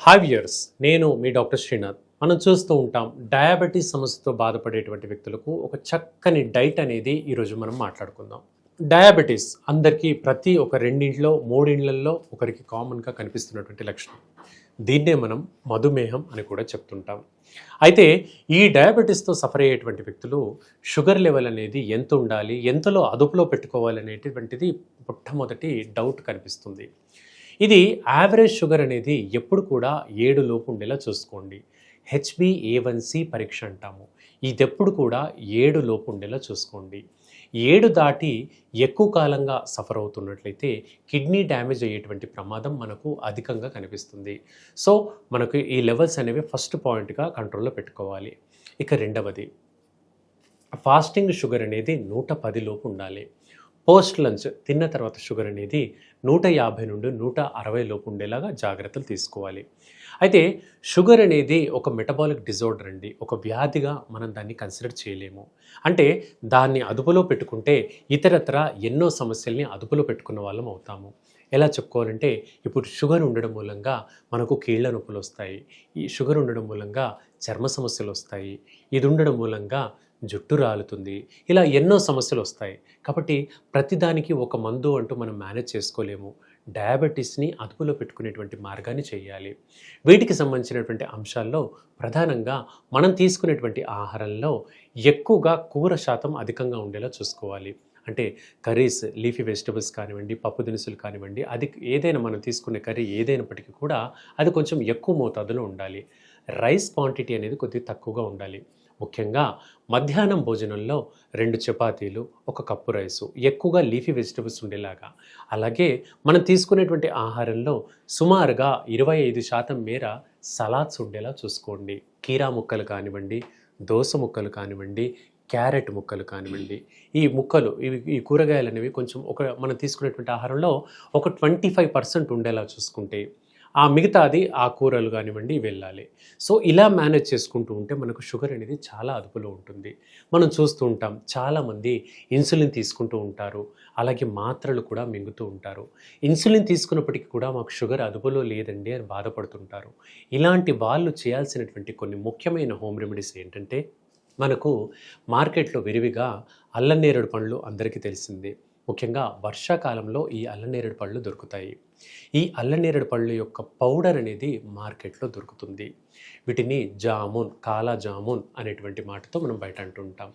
Hi viewers, నేను మీ doctor Srinath. మనం చూస్తూ ఉంటాం డయాబెటీస్ సమస్యతో బాధపడేటువంటి వ్యక్తులకు ఒక చక్కని డైట్ అనేది ఈరోజు మనం మాట్లాడుకుందాం. డయాబెటీస్ అందరికీ ప్రతి ఒక రెండింట్లో మూడిండ్లలో ఒకరికి కామన్గా కనిపిస్తున్నటువంటి లక్షణం. దీన్నే మనం మధుమేహం అని కూడా చెప్తుంటాం. అయితే ఈ డయాబెటీస్తో సఫర్ అయ్యేటువంటి వ్యక్తులు షుగర్ లెవెల్ అనేది ఎంత ఉండాలి, ఎంతలో అదుపులో పెట్టుకోవాలి అనేటువంటిది మొట్టమొదటి డౌట్ కనిపిస్తుంది. ఇది యావరేజ్ షుగర్ అనేది ఎప్పుడు కూడా 7 లోపు ఉండేలా చూసుకోండి. HbA1c పరీక్ష అంటాము. ఇది ఎప్పుడు కూడా 7 లోపు ఉండేలా చూసుకోండి. 7 దాటి ఎక్కువ కాలంగా సఫర్ అవుతున్నట్లయితే కిడ్నీ డ్యామేజ్ అయ్యేటువంటి ప్రమాదం మనకు అధికంగా కనిపిస్తుంది. సో మనకు ఈ లెవెల్స్ అనేవి ఫస్ట్ పాయింట్గా కంట్రోల్లో పెట్టుకోవాలి. ఇక రెండవది, ఫాస్టింగ్ షుగర్ అనేది 110 లోపు ఉండాలి. పోస్ట్ లంచ్ తిన్న తర్వాత షుగర్ అనేది 150 నుండి 160 లోపు ఉండేలాగా జాగ్రత్తలు తీసుకోవాలి. అయితే షుగర్ అనేది ఒక మెటబాలిక్ డిజార్డర్ అండి, ఒక వ్యాధిగా మనం దాన్ని కన్సిడర్ చేయలేము. అంటే దాన్ని అదుపులో పెట్టుకుంటే ఇతరత్ర ఎన్నో సమస్యల్ని అదుపులో పెట్టుకున్న వాళ్ళం అవుతాము. ఎలా చెప్పుకోవాలంటే, ఇప్పుడు షుగర్ ఉండడం మూలంగా మనకు కీళ్ళ నొప్పులు వస్తాయి, ఈ షుగర్ ఉండడం మూలంగా చర్మ సమస్యలు వస్తాయి, ఇది ఉండడం మూలంగా జుట్టు రాలుతుంది, ఇలా ఎన్నో సమస్యలు వస్తాయి. కాబట్టి ప్రతిదానికి ఒక మందు అంటూ మనం మేనేజ్ చేసుకోలేము. డయాబెటీస్ని అదుపులో పెట్టుకునేటువంటి మార్గాన్ని చేయాలి. వీటికి సంబంధించినటువంటి అంశాల్లో ప్రధానంగా మనం తీసుకునేటువంటి ఆహారంలో ఎక్కువగా కూర శాతం అధికంగా ఉండేలా చూసుకోవాలి. అంటే కర్రీస్, లీఫీ వెజిటబుల్స్ కానివ్వండి, పప్పు దినుసులు కానివ్వండి, అది ఏదైనా మనం తీసుకునే కర్రీ ఏదైనప్పటికీ కూడా అది కొంచెం ఎక్కువ మోతాదులో ఉండాలి. రైస్ క్వాంటిటీ అనేది కొద్దిగా తక్కువగా ఉండాలి. ముఖ్యంగా మధ్యాహ్నం భోజనంలో 2 చపాతీలు, 1 కప్పు రైసు, ఎక్కువగా లీఫీ వెజిటబుల్స్ ఉండేలాగా. అలాగే మనం తీసుకునేటువంటి ఆహారంలో సుమారుగా 25% మేర సలాడ్స్ ఉండేలా చూసుకోండి. కీరా ముక్కలు కానివ్వండి, దోస ముక్కలు కానివ్వండి, క్యారెట్ ముక్కలు కానివ్వండి, ఈ కూరగాయలు అనేవి కొంచెం మనం తీసుకునేటువంటి ఆహారంలో ఒక 25% ఉండేలా చూసుకుంటే ఆ మిగతాది ఆ కూరలు కానివ్వండి వెళ్ళాలి. సో ఇలా మేనేజ్ చేసుకుంటూ ఉంటే మనకు షుగర్ అనేది చాలా అదుపులో ఉంటుంది. మనం చూస్తూ ఉంటాం, చాలామంది ఇన్సులిన్ తీసుకుంటూ ఉంటారు, అలాగే మాత్రలు కూడా మింగుతూ ఉంటారు. ఇన్సులిన్ తీసుకున్నప్పటికీ కూడా మాకు షుగర్ అదుపులో లేదండి అని బాధపడుతుంటారు. ఇలాంటి వాళ్ళు చేయాల్సినటువంటి కొన్ని ముఖ్యమైన హోమ్ రెమెడీస్ ఏంటంటే, మనకు మార్కెట్లో విరివిగా అల్లనేరేడు పండ్లు అందరికీ తెలిసిందే. ముఖ్యంగా వర్షాకాలంలో ఈ అల్లనేరేడు పళ్ళు దొరుకుతాయి. ఈ అల్లనేరేడు పళ్ళు యొక్క పౌడర్ అనేది మార్కెట్లో దొరుకుతుంది. వీటిని జామున్, కాలా జామున్ అనేటువంటి మాటతో మనం బయట అంటుంటాం.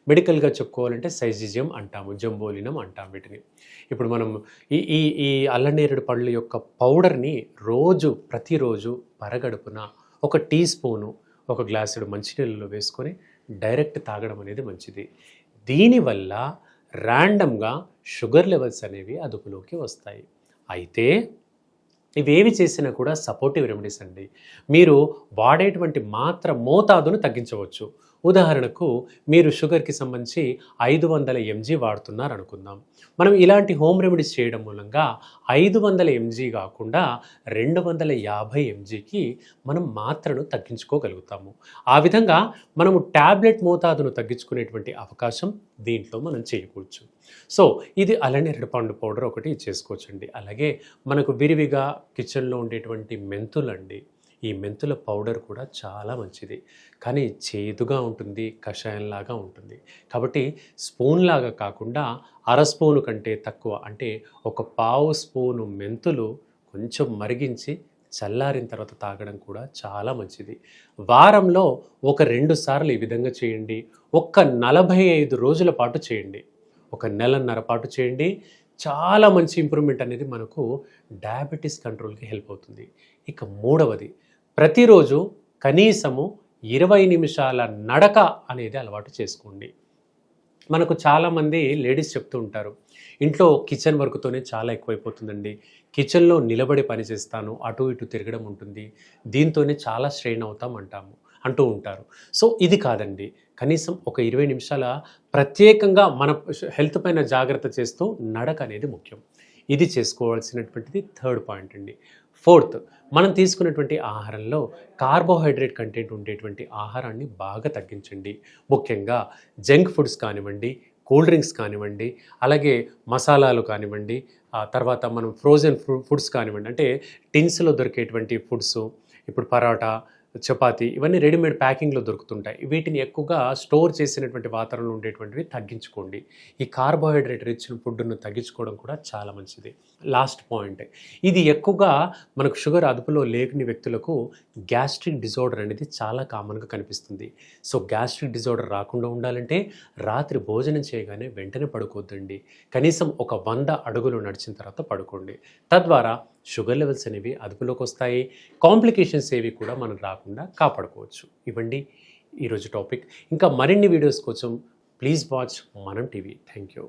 మెడికల్గా చెప్పుకోవాలంటే సైజిజియం అంటాము, జంబోలినం అంటాం వీటిని. ఇప్పుడు మనం ఈ ఈ ఈ అల్లనేరేడు పళ్ళు యొక్క పౌడర్ని ప్రతిరోజు పరగడుపున 1 టీ స్పూను 1 గ్లాసుడు మంచినీళ్ళలో వేసుకొని డైరెక్ట్ తాగడం అనేది మంచిది. దీనివల్ల ర్యాండమ్గా షుగర్ లెవెల్స్ అనేవి అదుపులోకి వస్తాయి. అయితే ఇవేవి చేసినా కూడా సపోర్టివ్ రెమెడీస్ అండి. మీరు వాడేటువంటి మాత్ర మోతాదును తగ్గించవచ్చు. ఉదాహరణకు మీరు షుగర్కి సంబంధించి 500 mg వాడుతున్నారు అనుకుందాం. మనం ఇలాంటి హోమ్ రెమెడీస్ చేయడం మూలంగా 500 mg కాకుండా 250 mgకి మనం మాత్రను తగ్గించుకోగలుగుతాము. ఆ విధంగా మనము ట్యాబ్లెట్ మోతాదును తగ్గించుకునేటువంటి అవకాశం దీంట్లో మనం చేయకూడదు. సో ఇది అల్లనేరేడు పండు పౌడర్ ఒకటి చేసుకోవచ్చండి. అలాగే మనకు విరివిగా కిచెన్లో ఉండేటువంటి మెంతులండి, ఈ మెంతుల పౌడర్ కూడా చాలా మంచిది, కానీ చేదుగా ఉంటుంది, కషాయంలాగా ఉంటుంది. కాబట్టి స్పూన్ లాగా కాకుండా 1/2 స్పూను కంటే తక్కువ, అంటే 1/4 స్పూను మెంతులు కొంచెం మరిగించి చల్లారిన తర్వాత తాగడం కూడా చాలా మంచిది. వారంలో 1-2 సార్లు ఈ విధంగా చేయండి. 45 రోజుల పాటు చేయండి. 1 నెలన్నర పాటు చేయండి. చాలా మంచి ఇంప్రూవ్మెంట్ అనేది మనకు డయాబెటీస్ కంట్రోల్కి హెల్ప్ అవుతుంది. ఇక మూడవది, ప్రతిరోజు కనీసము 20 నిమిషాల నడక అనేది అలవాటు చేసుకోండి. మనకు చాలామంది లేడీస్ చెప్తూ ఉంటారు, ఇంట్లో కిచెన్ వర్క్తోనే చాలా ఎక్కువైపోతుందండి, కిచెన్లో నిలబడి పని చేస్తాను, అటు ఇటు తిరగడం ఉంటుంది, దీంతోనే చాలా స్ట్రెయిన్ అంటూ ఉంటారు. సో ఇది కాదండి, కనీసం ఒక 20 నిమిషాల ప్రత్యేకంగా మన హెల్త్ పైన జాగ్రత్త చేస్తూ నడక అనేది ముఖ్యం. ఇది చేసుకోవాల్సినటువంటిది థర్డ్ పాయింట్ అండి. ఫోర్త్, మనం తీసుకున్నటువంటి ఆహారంలో కార్బోహైడ్రేట్ కంటెంట్ ఉండేటువంటి ఆహారాన్ని బాగా తగ్గించండి. ముఖ్యంగా జంక్ ఫుడ్స్ కానివ్వండి, కూల్ డ్రింక్స్ కానివ్వండి, అలాగే మసాలాలు కానివ్వండి, తర్వాత మనం ఫ్రోజన్ ఫుడ్స్ కానివ్వండి, అంటే టిన్స్లో దొరికేటువంటి ఫుడ్స్, ఇప్పుడు పరోటా, చపాతీ ఇవన్నీ రెడీమేడ్ ప్యాకింగ్‌లో దొరుకుతుంటాయి. వీటిని ఎక్కువగా స్టోర్ చేసినటువంటి వాతావరణంలో ఉండేటువంటివి తగ్గించుకోండి. ఈ కార్బోహైడ్రేట్ రిచ్ ఫుడ్‌ను తగ్గించుకోవడం కూడా చాలా మంచిది. లాస్ట్ పాయింట్, ఇది ఎక్కువగా మనకు షుగర్ అదుపులో లేని వ్యక్తులకు గ్యాస్ట్రిక్ డిజార్డర్ అనేది చాలా కామన్‌గా కనిపిస్తుంది. సో, గ్యాస్ట్రిక్ డిజార్డర్ రాకుండా ఉండాలంటే రాత్రి భోజనం చేయగానే వెంటనే పడుకోవద్దండి. కనీసం ఒక 100 అడుగులు నడిచిన తర్వాత పడుకోండి. తద్వారా షుగర్ లెవెల్స్ అనేవి అదుపులోకి వస్తాయి. కాంప్లికేషన్స్ ఏవి కూడా మనం రాకుండా కాపాడుకోవచ్చు. ఇవ్వండి ఈరోజు టాపిక్. ఇంకా మరిన్ని వీడియోస్ కోసం ప్లీజ్ వాచ్ మనం టీవీ. Thank you.